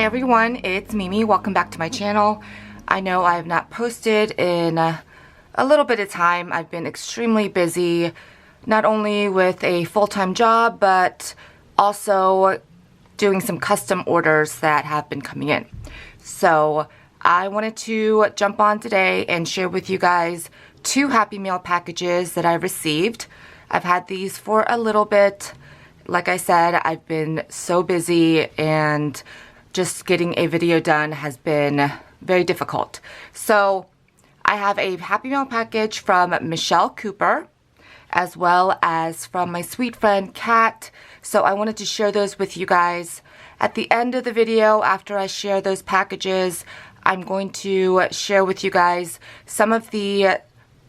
everyone, it's Mimi. Welcome back to my channel. I know I have not posted in a little bit of time. I've been extremely busy, not only with a full-time job, but also doing some custom orders that have been coming in. So I wanted to jump on today and share with you guys 2 Happy Mail packages that I received. I've had these for a little bit. Like I said, I've been so busy and just getting a video done has been very difficult. So I have a Happy Mail package from Michelle Cooper, as well as from my sweet friend Kat. So I wanted to share those with you guys. At the end of the video, after I share those packages, I'm going to share with you guys some of the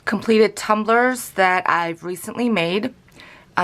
completed tumblers that I've recently made.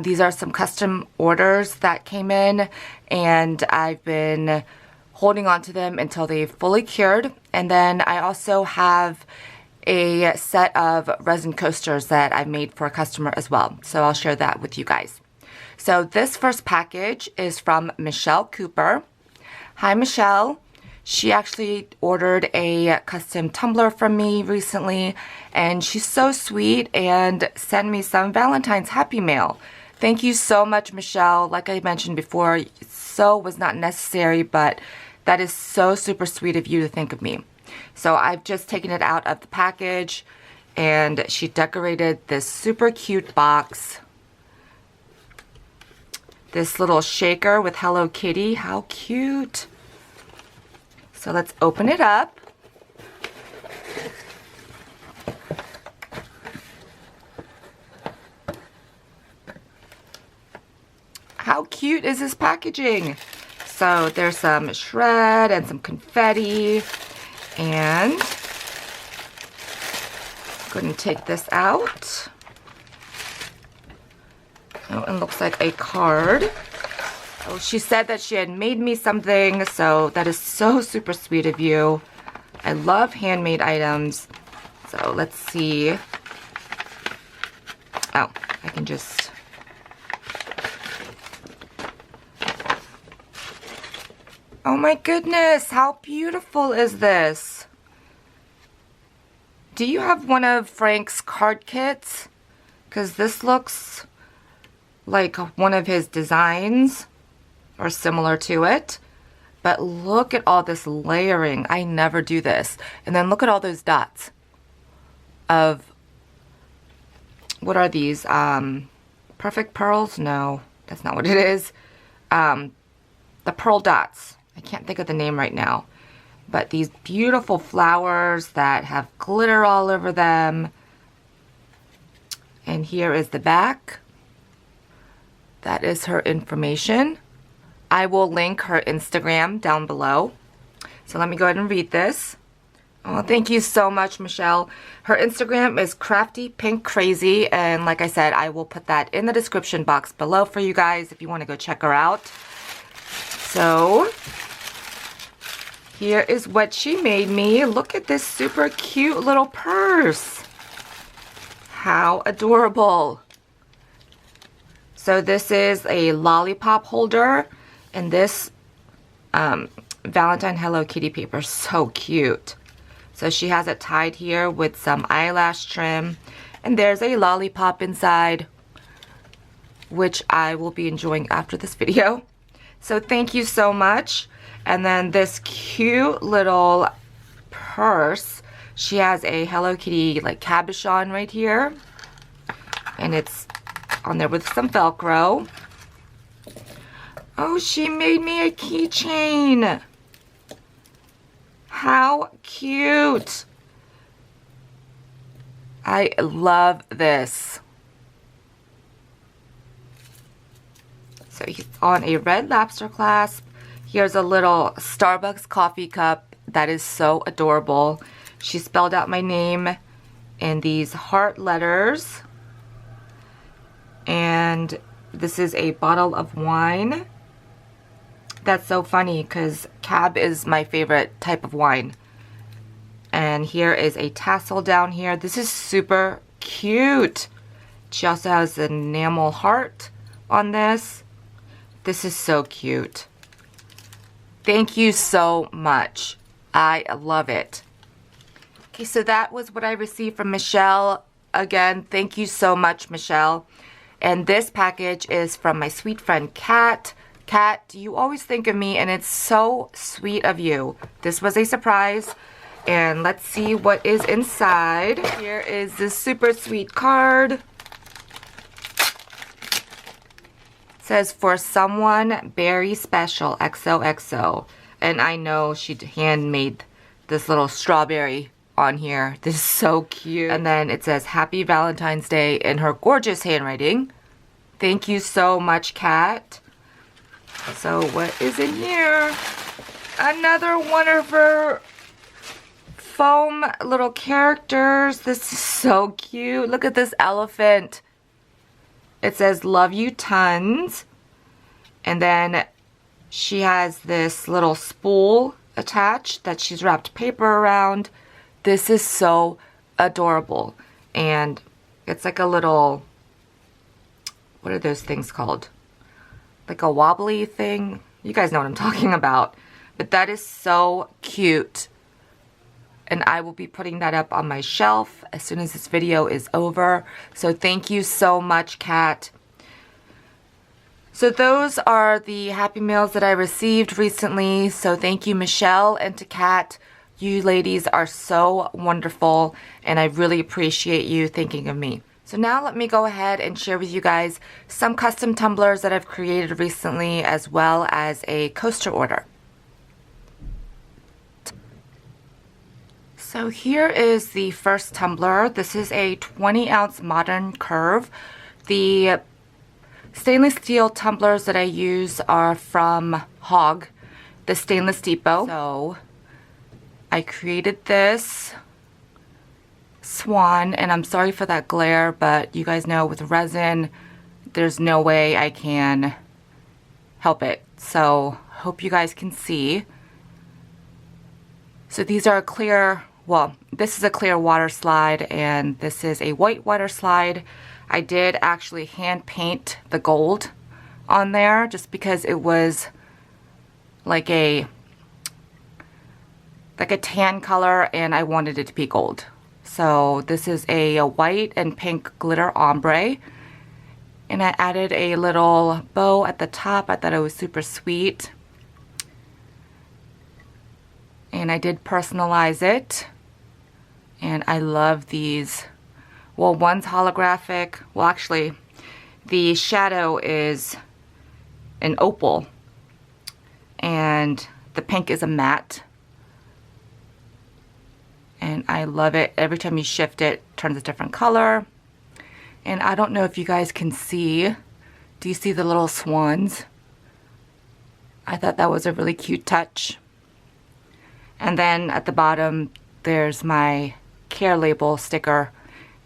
These are some custom orders that came in, and I've been holding on to them until they've fully cured. And then I also have a set of resin coasters that I made for a customer as well. So I'll share that with you guys. So this first package is from Michelle Cooper. Hi, Michelle. She actually ordered a custom tumbler from me recently, and she's so sweet and sent me some Valentine's Happy Mail. Thank you so much, Michelle. Like I mentioned before, so was not necessary, but that is so super sweet of you to think of me. So I've just taken it out of the package, and she decorated this super cute box. This little shaker with Hello Kitty. How cute. So let's open it up. How cute is this packaging? So there's some shred and some confetti, and I'm going to take this out. Oh, and looks like a card. Oh, she said that she had made me something, so that is so super sweet of you. I love handmade items. So let's see. Oh, I can just... Oh my goodness, how beautiful is this? Do you have one of Frank's card kits? Because this looks like one of his designs, or similar to it. But look at all this layering. I never do this. And then look at all those dots of, what are these? Perfect pearls? No, that's not what it is. The pearl dots. I can't think of the name right now. But these beautiful flowers that have glitter all over them. And here is the back. That is her information. I will link her Instagram down below. So let me go ahead and read this. Oh, thank you so much, Michelle. Her Instagram is craftypinkcrazy, and like I said, I will put that in the description box below for you guys if you want to go check her out. So here is what she made me. Look at this super cute little purse. How adorable. So this is a lollipop holder, and this Valentine Hello Kitty paper, so cute. So she has it tied here with some eyelash trim, and there's a lollipop inside, which I will be enjoying after this video. So thank you so much. And then this cute little purse, she has a Hello Kitty like cabochon right here, and it's on there with some Velcro. Oh, she made me a keychain. How cute. I love this. So he's on a red lobster clasp. Here's a little Starbucks coffee cup that is so adorable. She spelled out my name in these heart letters. And this is a bottle of wine. That's so funny because Cab is my favorite type of wine. And here is a tassel down here. This is super cute. She also has an enamel heart on this. This is so cute. Thank you so much. I love it. Okay, so that was what I received from Michelle. Again, thank you so much, Michelle. And this package is from my sweet friend, Kat. Kat, you always think of me, and it's so sweet of you. This was a surprise. And let's see what is inside. Here is this super sweet card. It says, for someone very special, XOXO. And I know she handmade this little strawberry on here. This is so cute. And then it says, Happy Valentine's Day in her gorgeous handwriting. Thank you so much, Kat. So what is in here? Another one of her foam little characters. This is so cute. Look at this elephant. It says, love you tons. And then she has this little spool attached that she's wrapped paper around. This is so adorable. And it's like a little, what are those things called? Like a wobbly thing. You guys know what I'm talking about. But that is so cute. And I will be putting that up on my shelf as soon as this video is over. So thank you so much, Kat. So those are the Happy Meals that I received recently. So thank you, Michelle, and to Kat. You ladies are so wonderful, and I really appreciate you thinking of me. So now let me go ahead and share with you guys some custom tumblers that I've created recently, as well as a coaster order. So here is the first tumbler. This is a 20-ounce modern curve. The stainless steel tumblers that I use are from Hog, the Stainless Depot. So I created this swan, and I'm sorry for that glare, but you guys know with resin, there's no way I can help it. So hope you guys can see. So these are clear. Well, this is a clear water slide, and this is a white water slide. I did actually hand paint the gold on there just because it was like a tan color, and I wanted it to be gold. So this is a white and pink glitter ombre, and I added a little bow at the top. I thought it was super sweet. And I did personalize it. And I love these. Well, one's holographic. Well, actually, the shadow is an opal. And the pink is a matte. And I love it. Every time you shift it, it turns a different color. And I don't know if you guys can see. Do you see the little swans? I thought that was a really cute touch. And then at the bottom, there's my care label sticker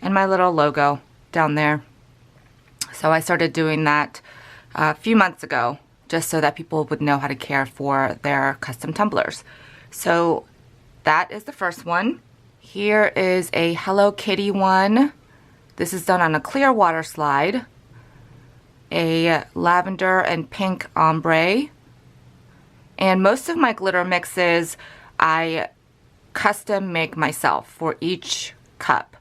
and my little logo down there. So I started doing that a few months ago, just so that people would know how to care for their custom tumblers. So that is the first one. Here is a Hello Kitty one. This is done on a clear water slide. A lavender and pink ombre. And most of my glitter mixes I custom make myself for each cup.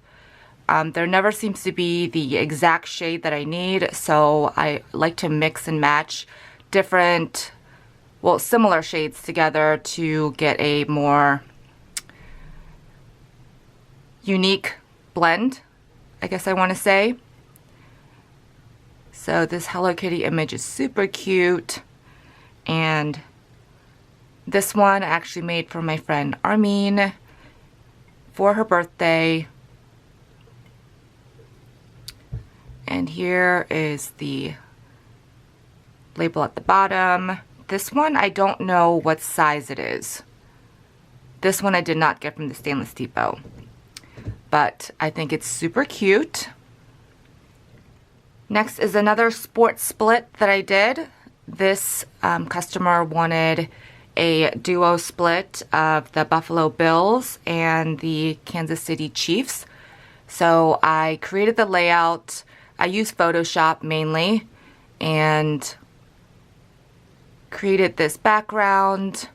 There never seems to be the exact shade that I need, so I like to mix and match different, well, similar shades together to get a more unique blend, I guess I want to say. So this Hello Kitty image is super cute, and this one I actually made for my friend Armin for her birthday. And here is the label at the bottom. This one, I don't know what size it is. This one I did not get from the Stainless Depot. But I think it's super cute. Next is another sports split that I did. This customer wanted a duo split of the Buffalo Bills and the Kansas City Chiefs. So I created the layout. I used Photoshop mainly and created this background.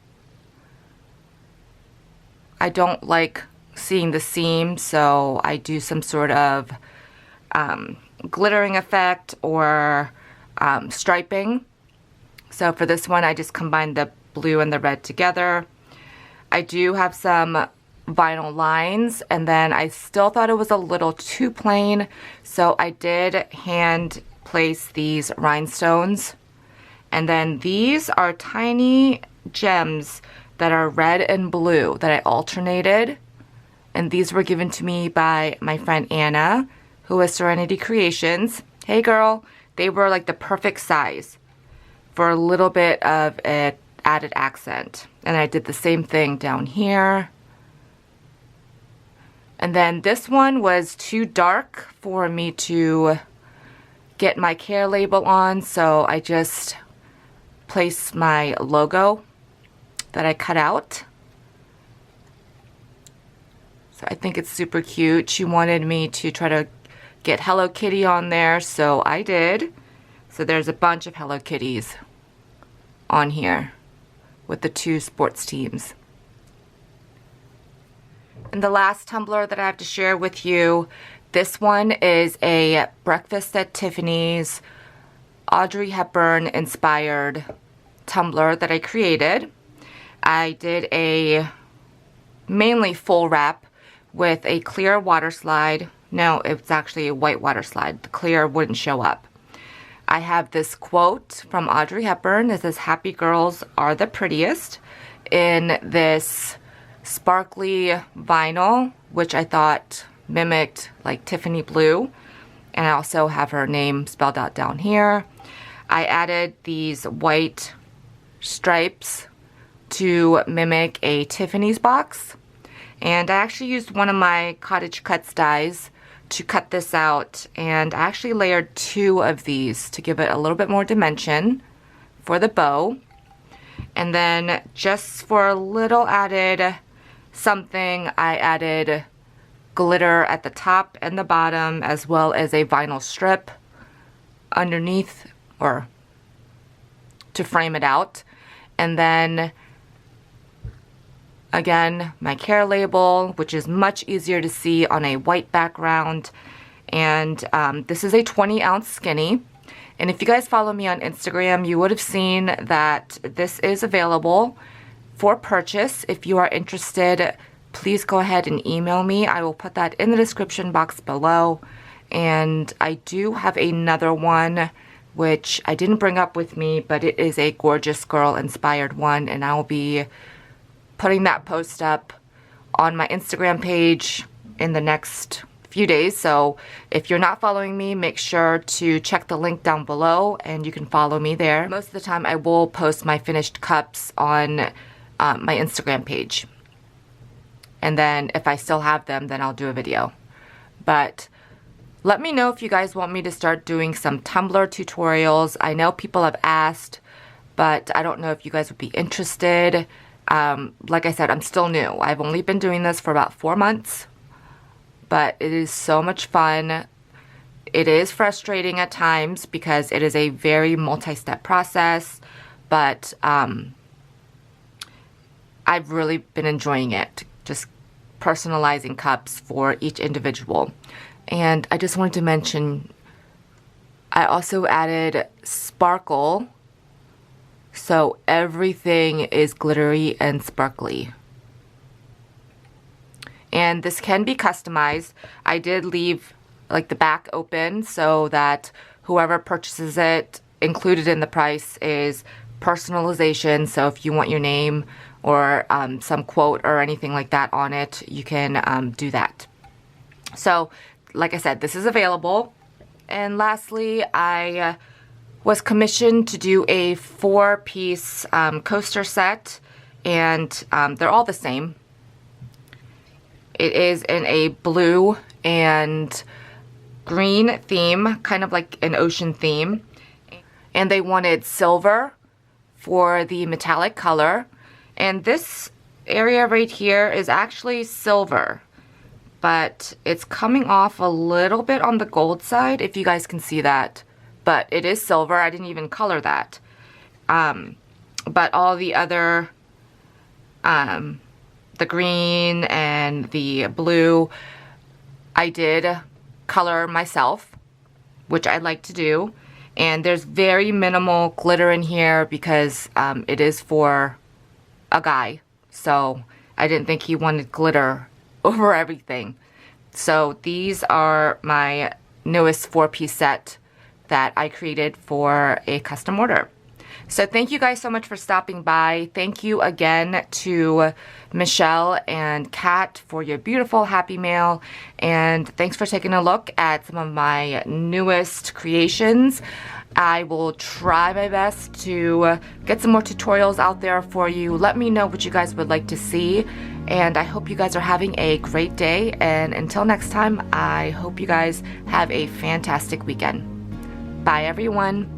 I don't like seeing the seam, so I do some sort of glittering effect or striping. So for this one, I just combined the blue and the red together. I do have some vinyl lines, and then I still thought it was a little too plain, so I did hand place these rhinestones. And then these are tiny gems that are red and blue that I alternated. And these were given to me by my friend Anna, who is Serenity Creations. Hey girl, they were like the perfect size for a little bit of an added accent. And I did the same thing down here. And then this one was too dark for me to get my care label on, so I just placed my logo that I cut out. So I think it's super cute. She wanted me to try to get Hello Kitty on there, so I did. So there's a bunch of Hello Kitties on here with the two sports teams. And the last Tumblr that I have to share with you, this one is a Breakfast at Tiffany's Audrey Hepburn inspired Tumblr that I created. I did a mainly full wrap with a clear water slide. No, it's actually a white water slide. The clear wouldn't show up. I have this quote from Audrey Hepburn. It says, "Happy girls are the prettiest," in this sparkly vinyl, which I thought mimicked like Tiffany blue. And I also have her name spelled out down here. I added these white stripes to mimic a Tiffany's box. And I actually used one of my Cottage Cuts dies to cut this out. And I actually layered 2 of these to give it a little bit more dimension for the bow. And then just for a little added something, I added glitter at the top and the bottom, as well as a vinyl strip underneath, or to frame it out. And then again, my care label, which is much easier to see on a white background. And this is a 20-ounce skinny. And if you guys follow me on Instagram, you would have seen that this is available for purchase. If you are interested, please go ahead and email me. I will put that in the description box below. And I do have another one, which I didn't bring up with me, but it is a gorgeous girl inspired one. And I will be putting that post up on my Instagram page in the next few days. So if you're not following me, make sure to check the link down below and you can follow me there. Most of the time I will post my finished cups on my Instagram page. And then if I still have them, then I'll do a video. But let me know if you guys want me to start doing some Tumblr tutorials. I know people have asked, but I don't know if you guys would be interested. Like I said, I'm still new. I've only been doing this for about 4 months, but it is so much fun. It is frustrating at times because it is a very multi-step process, but I've really been enjoying it, just personalizing cups for each individual. And I just wanted to mention, I also added sparkle, so everything is glittery and sparkly. And this can be customized. I did leave like the back open so that whoever purchases it, included in the price is personalization. So if you want your name or some quote or anything like that on it, you can do that. So like I said, this is available. And lastly, I was commissioned to do a 4-piece coaster set, and they're all the same. It is in a blue and green theme, kind of like an ocean theme. And they wanted silver for the metallic color. And this area right here is actually silver, but it's coming off a little bit on the gold side, if you guys can see that. But it is silver. I didn't even color that. but all the other, the green and the blue, I did color myself, which I like to do. And there's very minimal glitter in here because it is for a guy. So I didn't think he wanted glitter over everything. So these are my newest 4-piece set that I created for a custom order. So thank you guys so much for stopping by. Thank you again to Michelle and Kat for your beautiful happy mail. And thanks for taking a look at some of my newest creations. I will try my best to get some more tutorials out there for you. Let me know what you guys would like to see. And I hope you guys are having a great day. And until next time, I hope you guys have a fantastic weekend. Bye, everyone.